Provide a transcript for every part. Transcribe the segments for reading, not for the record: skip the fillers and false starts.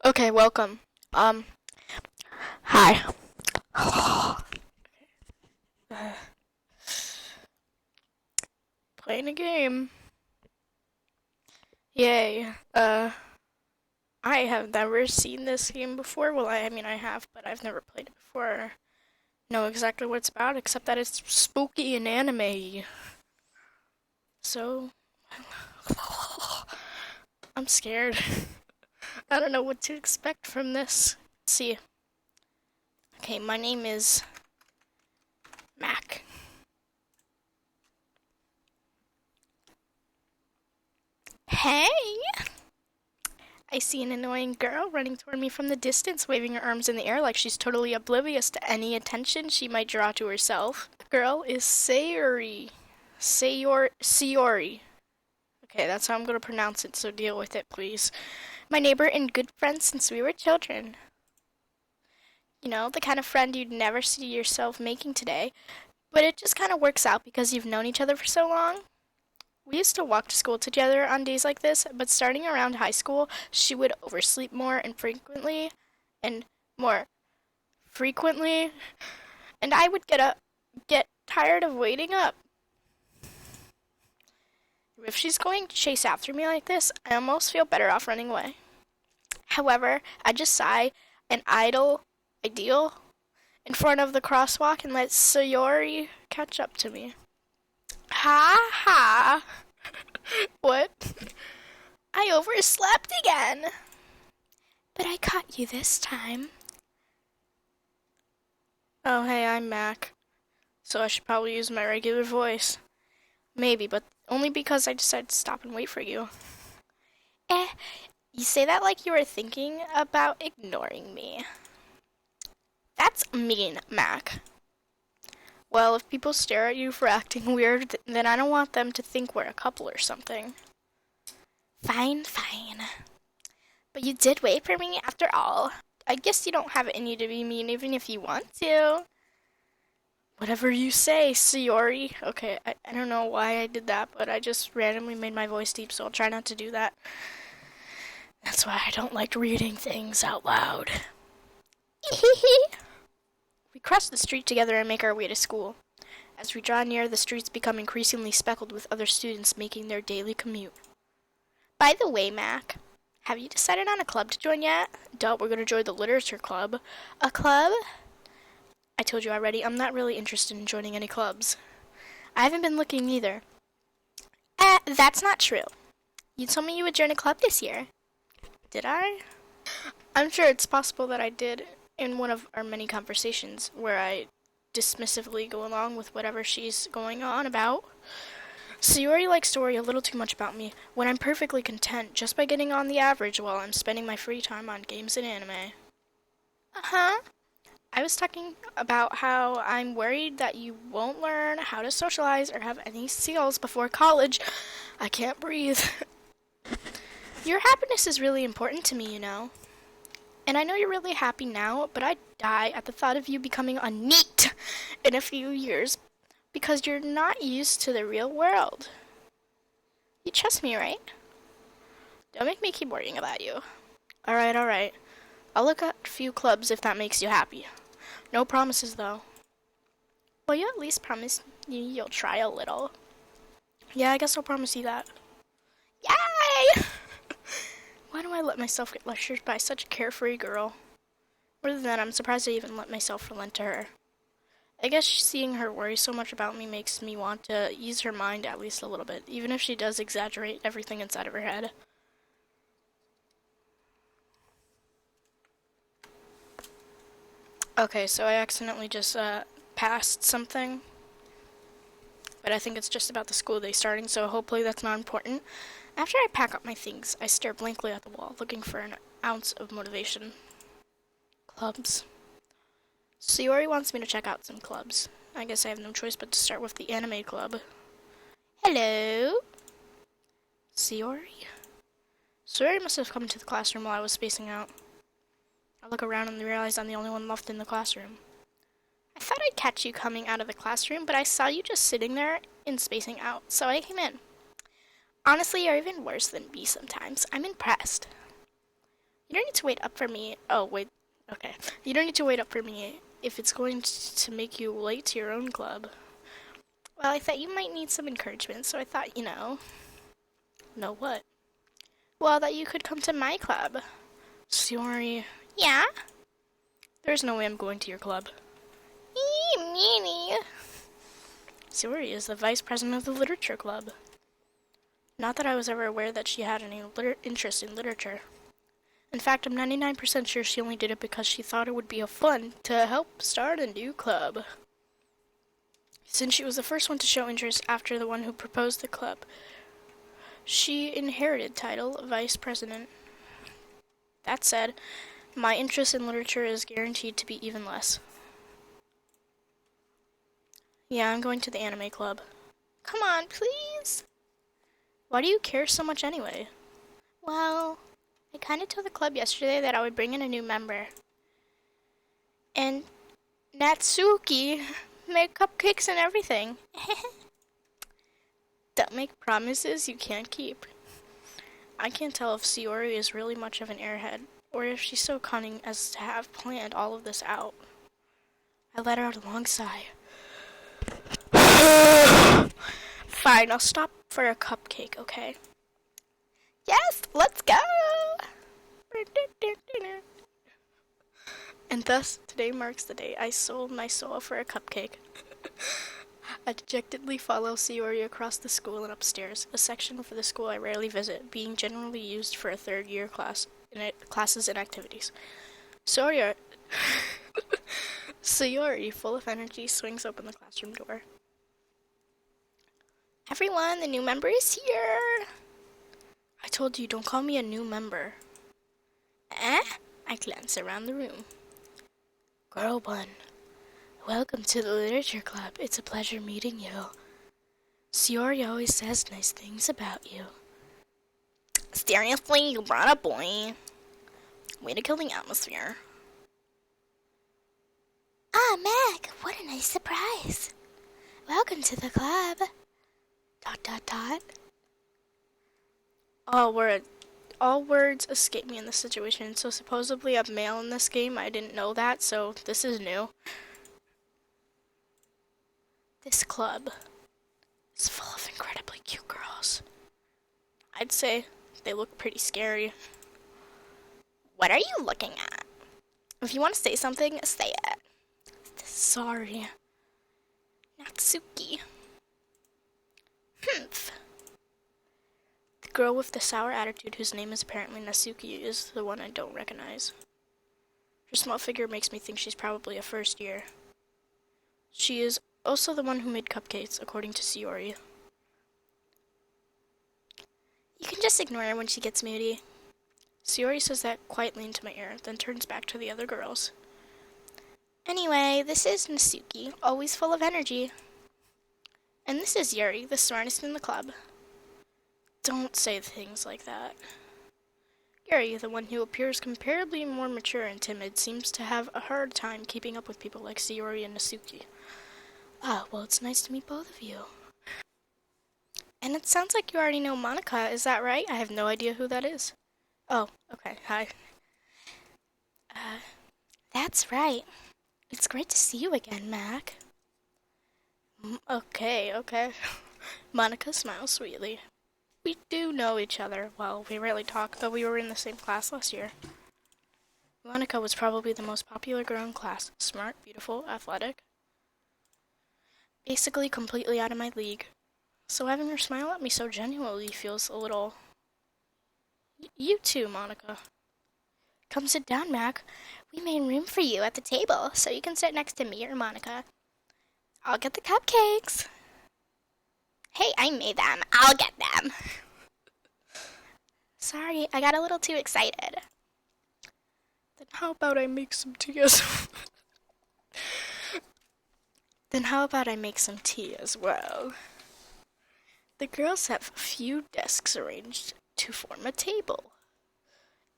Okay, welcome. Hi. Playing a game. Yay. I have never seen this game before. Well, I mean, I have, but I've never played it before. Or know exactly what it's about, except that it's spooky and anime. So, I'm scared. I don't know what to expect from this. Let's see. Okay, my name is Mac. Hey! I see an annoying girl running toward me from the distance, waving her arms in the air like she's totally oblivious to any attention she might draw to herself. The girl is Sayori. Sayori. Okay, that's how I'm gonna pronounce it, so deal with it, please. My neighbor and good friend since we were children. You know, the kind of friend you'd never see yourself making today, but it just kind of works out because you've known each other for so long. We used to walk to school together on days like this, but starting around high school, she would oversleep more and more frequently, and I would get tired of waiting up. If she's going to chase after me like this, I almost feel better off running away. However, I just sigh and ideal in front of the crosswalk and let Sayori catch up to me. Ha ha! What? I overslept again! But I caught you this time. Oh, hey, I'm Mac. So I should probably use my regular voice. Maybe, but only because I decided to stop and wait for you. Eh, you say that like you were thinking about ignoring me. That's mean, Mac. Well, if people stare at you for acting weird, then I don't want them to think we're a couple or something. Fine, fine. But you did wait for me after all. I guess you don't have it in you to be mean even if you want to. Whatever you say, Sayori. Okay, I don't know why I did that, but I just randomly made my voice deep, so I'll try not to do that. That's why I don't like reading things out loud. We cross the street together and make our way to school. As we draw near, the streets become increasingly speckled with other students making their daily commute. By the way, Mac, have you decided on a club to join yet? Duh, we're gonna join the literature club. A club? I told you already, I'm not really interested in joining any clubs. I haven't been looking either. That's not true. You told me you would join a club this year. Did I? I'm sure it's possible that I did in one of our many conversations where I dismissively go along with whatever she's going on about. Sayori likes to worry a little too much about me when I'm perfectly content just by getting on the average while I'm spending my free time on games and anime. Uh-huh. I was talking about how I'm worried that you won't learn how to socialize or have any skills before college. I can't breathe. Your happiness is really important to me, you know. And I know you're really happy now, but I'd die at the thought of you becoming a NEET in a few years because you're not used to the real world. You trust me, right? Don't make me keep worrying about you. Alright, alright. I'll look at a few clubs if that makes you happy. No promises, though. Will you at least promise me you'll try a little? Yeah, I guess I'll promise you that. Yay! Why do I let myself get lectured by such a carefree girl? More than that, I'm surprised I even let myself relent to her. I guess seeing her worry so much about me makes me want to ease her mind at least a little bit, even if she does exaggerate everything inside of her head. Okay, so I accidentally just passed something, but I think it's just about the school day starting, so hopefully that's not important. After I pack up my things, I stare blankly at the wall, looking for an ounce of motivation. Clubs. Sayori wants me to check out some clubs. I guess I have no choice but to start with the anime club. Hello? Sayori? Sayori must have come to the classroom while I was spacing out. I look around and realize I'm the only one left in the classroom. I thought I'd catch you coming out of the classroom, but I saw you just sitting there and spacing out, so I came in. Honestly, you're even worse than me sometimes. I'm impressed. You don't need to wait up for me. Oh, wait. Okay. You don't need to wait up for me if it's going to make you late to your own club. Well, I thought you might need some encouragement, so I thought, Know what? Well, that you could come to my club. Sorry. Yeah? There's no way I'm going to your club. Meanie. Suri is the vice president of the literature club. Not that I was ever aware that she had any interest in literature. In fact, I'm 99% sure she only did it because she thought it would be a fun to help start a new club. Since she was the first one to show interest after the one who proposed the club, she inherited title vice president. That said, my interest in literature is guaranteed to be even less. Yeah, I'm going to the anime club. Come on, please. Why do you care so much anyway? Well, I kind of told the club yesterday that I would bring in a new member. And Natsuki made cupcakes and everything. Don't make promises you can't keep. I can't tell if Sayori is really much of an airhead, or if she's so cunning as to have planned all of this out. I let out a long sigh. Fine, I'll stop for a cupcake, okay? Yes, let's go! And thus, today marks the day I sold my soul for a cupcake. I dejectedly follow Sayori across the school and upstairs, a section for the school I rarely visit, being generally used for a third-year classes and activities. Sayori, full of energy, swings open the classroom door. Everyone, the new member is here! I told you, don't call me a new member. I glance around the room. Girl one, welcome to the literature club. It's a pleasure meeting you. Sayori always says nice things about you. Seriously, you brought a boy? Way to kill the atmosphere. Ah, Meg, what a nice surprise. Welcome to the club. ... All words escape me in this situation, so supposedly I'm male in this game. I didn't know that, so this is new. This club is full of incredibly cute girls. I'd say they look pretty scary. What are you looking at? If you want to say something, say it. Sorry. Natsuki. Humph. The girl with the sour attitude whose name is apparently Natsuki is the one I don't recognize. Her small figure makes me think she's probably a first year. She is also the one who made cupcakes, according to Sayori. You can just ignore her when she gets moody. Sayori says that quietly into my ear, then turns back to the other girls. Anyway, this is Natsuki, always full of energy. And this is Yuri, the smartest in the club. Don't say things like that. Yuri, the one who appears comparably more mature and timid, seems to have a hard time keeping up with people like Sayori and Natsuki. Ah, well, it's nice to meet both of you. And it sounds like you already know Monica, is that right? I have no idea who that is. Oh, okay, hi. That's right. It's great to see you again, Mac. Okay. Monica smiles sweetly. We do know each other. Well, we rarely talk, though we were in the same class last year. Monica was probably the most popular girl in class. Smart, beautiful, athletic. Basically completely out of my league. So having her smile at me so genuinely feels a little... You too, Monica. Come sit down, Mac. We made room for you at the table, so you can sit next to me or Monica. I'll get the cupcakes. Hey, I made them. I'll get them. Sorry, I got a little too excited. Then how about I make some tea as well? The girls have a few desks arranged to form a table.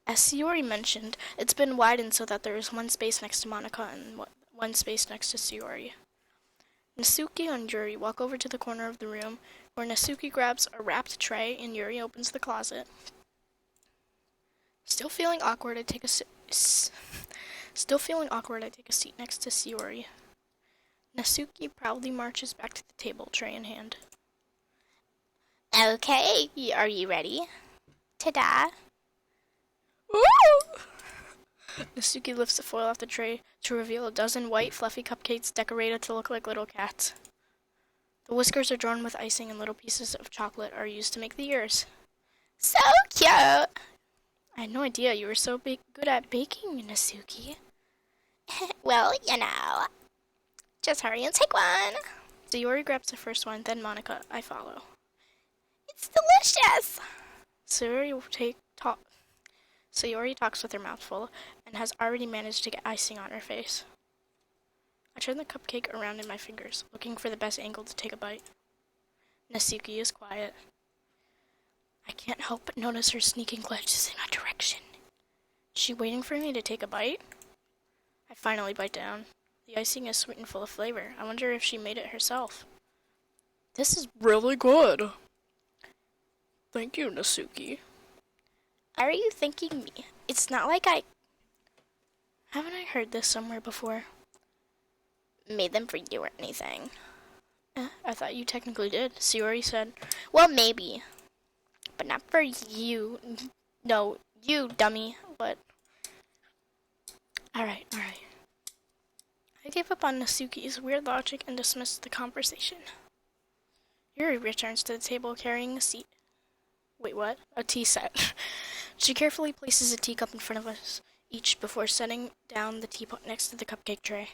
As Sayori mentioned, it's been widened so that there is one space next to Monica and one space next to Sayori. Natsuki and Yuri walk over to the corner of the room, where Natsuki grabs a wrapped tray and Yuri opens the closet. Still feeling awkward, I take a Still feeling awkward, I take a seat next to Sayori. Nasuki proudly marches back to the table, tray in hand. Okay, are you ready? Ta-da! Woo! Nasuki lifts the foil off the tray to reveal a dozen white, fluffy cupcakes decorated to look like little cats. The whiskers are drawn with icing and little pieces of chocolate are used to make the ears. So cute! I had no idea you were so good at baking, Nasuki. Well, just hurry and take one. Sayori grabs the first one, then Monica. I follow. It's delicious! Sayori talks with her mouth full and has already managed to get icing on her face. I turn the cupcake around in my fingers, looking for the best angle to take a bite. Nasuki is quiet. I can't help but notice her sneaking glances in my direction. Is she waiting for me to take a bite? I finally bite down. The icing is sweet and full of flavor. I wonder if she made it herself. This is really good. Thank you, Nasuki. Are you thanking me? It's not like Haven't I heard this somewhere before? Made them for you or anything. I thought you technically did. Sayori said. Well, maybe. But not for you. No, you, dummy. What? Alright. I gave up on Nasuki's weird logic and dismissed the conversation. Yuri returns to the table carrying a seat. Wait, what? A tea set. She carefully places a teacup in front of us each before setting down the teapot next to the cupcake tray.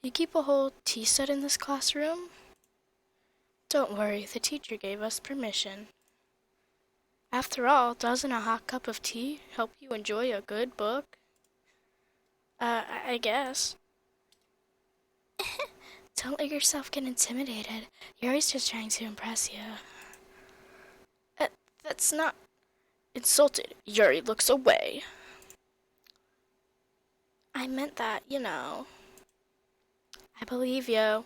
You keep a whole tea set in this classroom? Don't worry, the teacher gave us permission. After all, doesn't a hot cup of tea help you enjoy a good book? I guess. Don't let yourself get intimidated. Yuri's just trying to impress you. That's not... Insulted, Yuri looks away. I meant that, I believe you.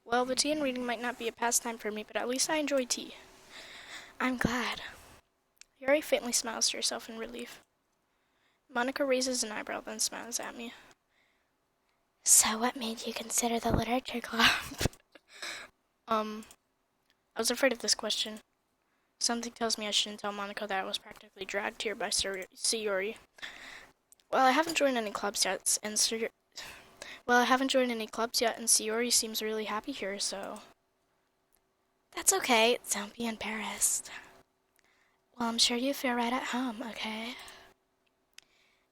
Well, the tea and reading might not be a pastime for me, but at least I enjoy tea. I'm glad. Yuri faintly smiles to herself in relief. Monica raises an eyebrow, then smiles at me. So what made you consider the literature club? I was afraid of this question. Something tells me I shouldn't tell Monica that I was practically dragged here by Sayori. Well, I haven't joined any clubs yet, and Sayori seems really happy here, so... That's okay. Don't be embarrassed. Well, I'm sure you feel right at home, okay?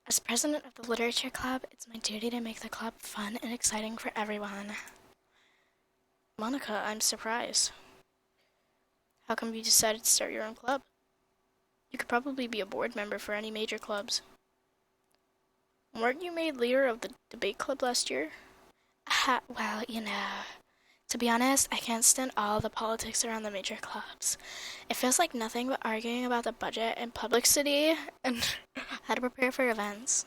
As president of the literature club, it's my duty to make the club fun and exciting for everyone. Monica, I'm surprised. How come you decided to start your own club? You could probably be a board member for any major clubs. Weren't you made leader of the debate club last year? Well, to be honest, I can't stand all the politics around the major clubs. It feels like nothing but arguing about the budget and publicity and how to prepare for events.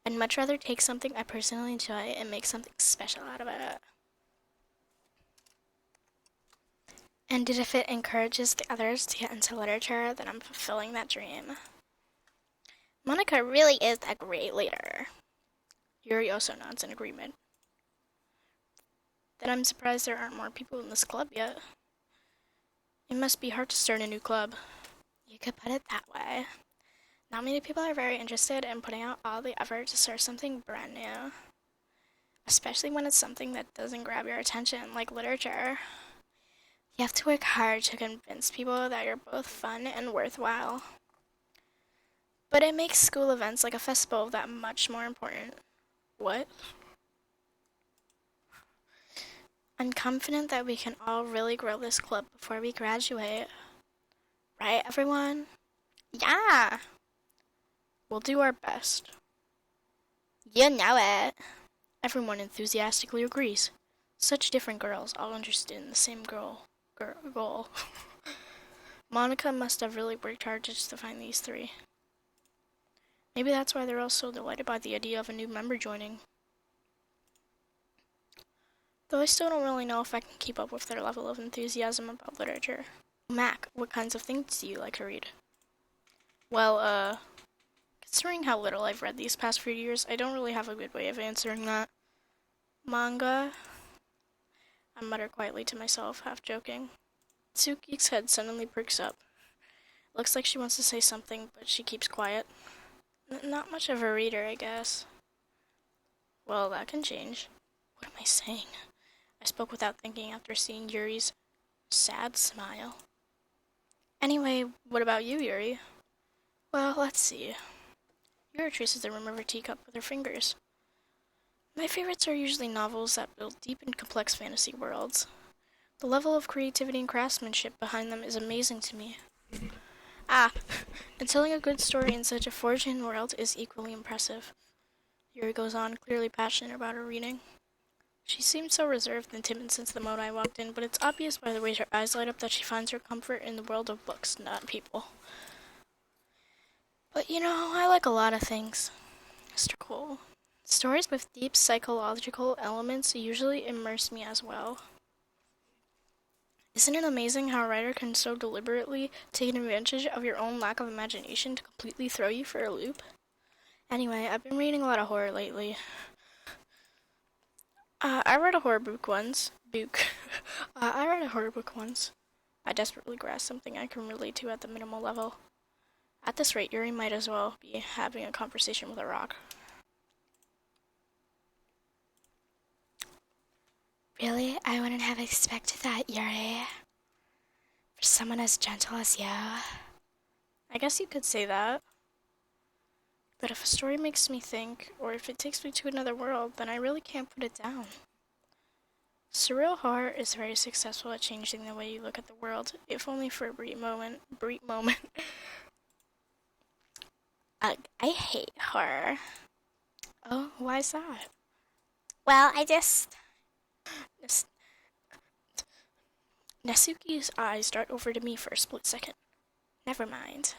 I'd much rather take something I personally enjoy and make something special out of it. And if it encourages the others to get into literature, then I'm fulfilling that dream. Monica really is a great leader. Yuri also nods in agreement. Then I'm surprised there aren't more people in this club yet. It must be hard to start a new club. You could put it that way. Not many people are very interested in putting out all the effort to start something brand new. Especially when it's something that doesn't grab your attention, like literature. You have to work hard to convince people that you're both fun and worthwhile. But it makes school events like a festival that much more important. What? I'm confident that we can all really grow this club before we graduate. Right, everyone? Yeah! We'll do our best. You know it. Everyone enthusiastically agrees. Such different girls, all interested in the same goal. Monica must have really worked hard just to find these three. Maybe that's why they're all so delighted by the idea of a new member joining. Though I still don't really know if I can keep up with their level of enthusiasm about literature. Mac, what kinds of things do you like to read? Well, considering how little I've read these past few years, I don't really have a good way of answering that. Manga? I mutter quietly to myself, half joking. Tsuki's head suddenly perks up. Looks like she wants to say something, but she keeps quiet. Not much of a reader, I guess. Well, that can change. What am I saying? I spoke without thinking after seeing Yuri's sad smile. Anyway, what about you, Yuri? Well, let's see. Yuri traces the rim of her teacup with her fingers. My favorites are usually novels that build deep and complex fantasy worlds. The level of creativity and craftsmanship behind them is amazing to me. Ah, and telling a good story in such a forged world is equally impressive. Yuri goes on, clearly passionate about her reading. She seemed so reserved and timid since the moment I walked in, but it's obvious by the way her eyes light up that she finds her comfort in the world of books, not people. But I like a lot of things. Mr. Cole. Stories with deep psychological elements usually immerse me as well. Isn't it amazing how a writer can so deliberately take advantage of your own lack of imagination to completely throw you for a loop? Anyway, I've been reading a lot of horror lately. I read a horror book once. I read a horror book once. I desperately grasped something I can relate to at the minimal level. At this rate, Yuri might as well be having a conversation with a rock. Really? I wouldn't have expected that, Yuri. For someone as gentle as you. I guess you could say that. But if a story makes me think, or if it takes me to another world, then I really can't put it down. Surreal horror is very successful at changing the way you look at the world, if only for a brief moment. I hate horror. Oh, why's that? Well, I just... Nasuki's eyes dart over to me for a split second. Never mind.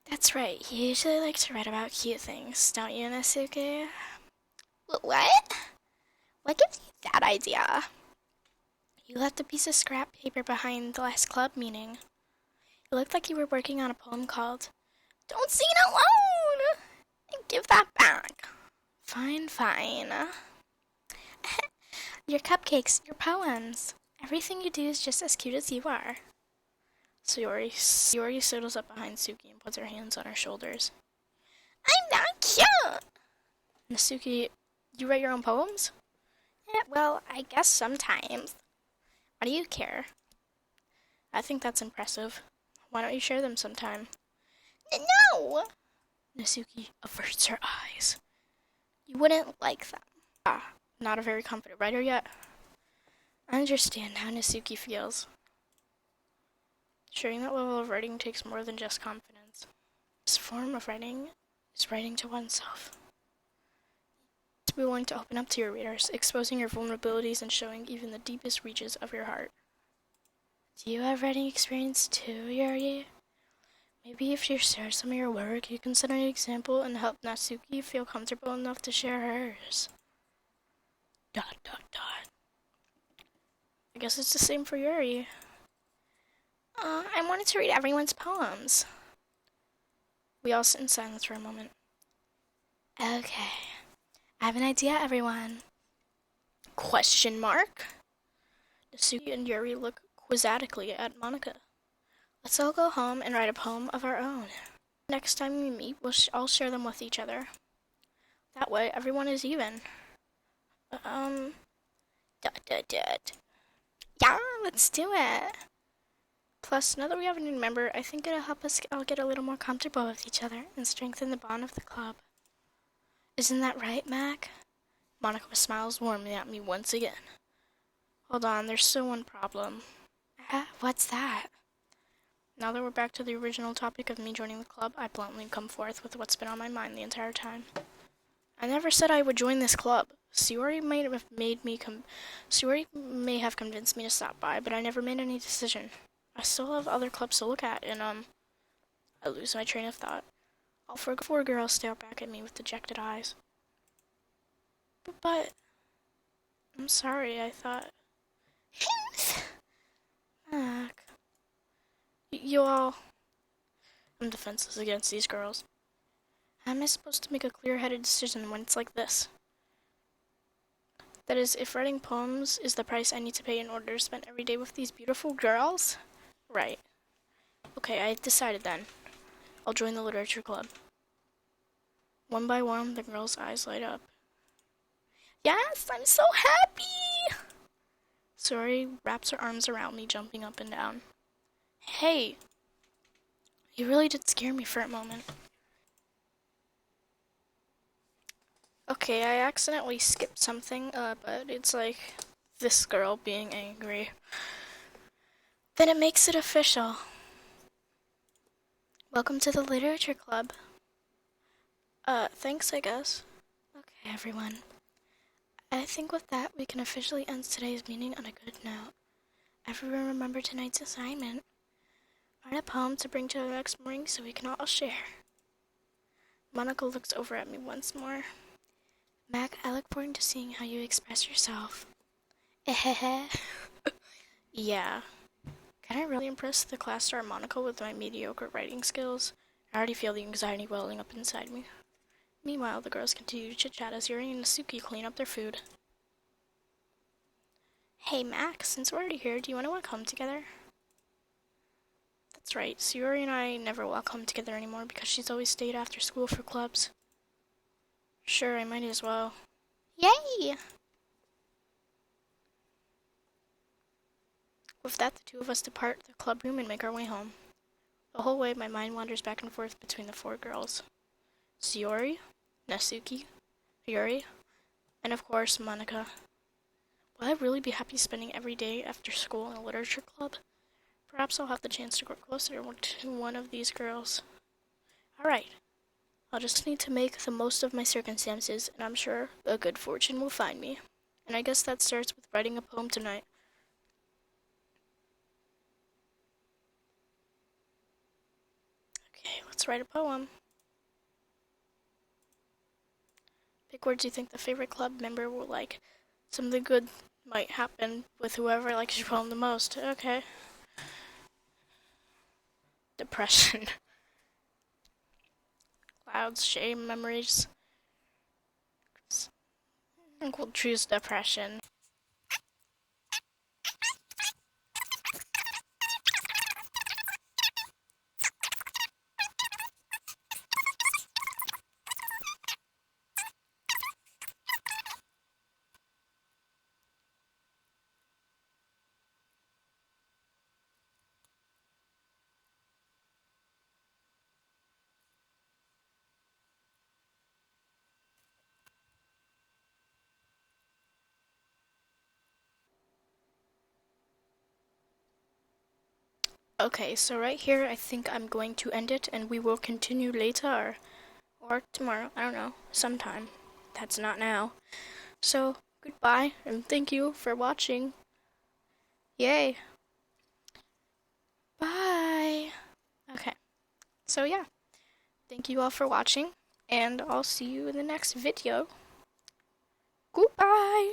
That's right, you usually like to write about cute things, don't you, Nasuki? What? What gives you that idea? You left a piece of scrap paper behind the last club meeting. It looked like you were working on a poem called Don't sing it alone! Give that back. Fine. Your cupcakes, your poems. Everything you do is just as cute as you are. Sayori settles up behind Suki and puts her hands on her shoulders. I'm not cute! Nasuki, you write your own poems? Well, I guess sometimes. Why do you care? I think that's impressive. Why don't you share them sometime? No! Nasuki averts her eyes. You wouldn't like them. Not a very confident writer yet. I understand how Nasuki feels. Sharing that level of writing takes more than just confidence. This form of writing is writing to oneself. To be willing to open up to your readers, exposing your vulnerabilities and showing even the deepest reaches of your heart. Do you have writing experience too, Yuri? Maybe if you share some of your work, you can set an example and help Nasuki feel comfortable enough to share hers. ... I guess it's the same for Yuri. I wanted to read everyone's poems. We all sit in silence for a moment. Okay. I have an idea, everyone. Question mark? Nasuki and Yuri look quizzically at Monica. Let's all go home and write a poem of our own. Next time we meet, we'll all share them with each other. That way, everyone is even. Yeah, let's do it. Plus, now that we have a new member, I think it'll help us all get a little more comfortable with each other and strengthen the bond of the club. Isn't that right, Mac? Monica smiles warmly at me once again. Hold on, there's still one problem. What's that? Now that we're back to the original topic of me joining the club, I bluntly come forth with what's been on my mind the entire time. I never said I would join this club. Sayori may have convinced me to stop by, but I never made any decision. I still have other clubs to look at, and I lose my train of thought. All four girls stare back at me with dejected eyes. But I'm sorry, I thought... Mac... You all... I'm defenseless against these girls. How am I supposed to make a clear-headed decision when it's like this? That is, if writing poems is the price I need to pay in order to spend every day with these beautiful girls? Right. Okay, I decided then. I'll join the literature club. One by one, the girls' eyes light up. Yes, I'm so happy! Suri wraps her arms around me, jumping up and down. Hey, you really did scare me for a moment. Okay, I accidentally skipped something, but it's like this girl being angry. Then it makes it official. Welcome to the literature club. Thanks, I guess. Okay, everyone. I think with that, we can officially end today's meeting on a good note. Everyone remember tonight's assignment. Write a poem to bring to the next morning so we can all share. Monica looks over at me once more. Mac, I look forward to seeing how you express yourself. Yeah. Can I really impress the class star Monica with my mediocre writing skills? I already feel the anxiety welling up inside me. Meanwhile, the girls continue to chit-chat as Yuri and Suki clean up their food. Hey, Max, since we're already here, do you want to walk home together? That's right, Sayuri and I never walk home together anymore because she's always stayed after school for clubs. Sure, I might as well. Yay! With that, the two of us depart the club room and make our way home. The whole way, my mind wanders back and forth between the four girls. Sayuri, Nasuki, Yuri, and of course, Monica. Will I really be happy spending every day after school in a literature club? Perhaps I'll have the chance to grow closer to one of these girls. Alright, I'll just need to make the most of my circumstances, and I'm sure a good fortune will find me. And I guess that starts with writing a poem tonight. Okay, let's write a poem. Pick words you think the favorite club member will like. Something good might happen with whoever likes your poem the most. Okay. Depression. Clouds, shame, memories. I think we'll choose depression. Okay, so right here, I think I'm going to end it, and we will continue later. Or tomorrow, I don't know, sometime. That's not now. So, goodbye, and thank you for watching. Yay. Bye. Okay, so yeah. Thank you all for watching, and I'll see you in the next video. Goodbye.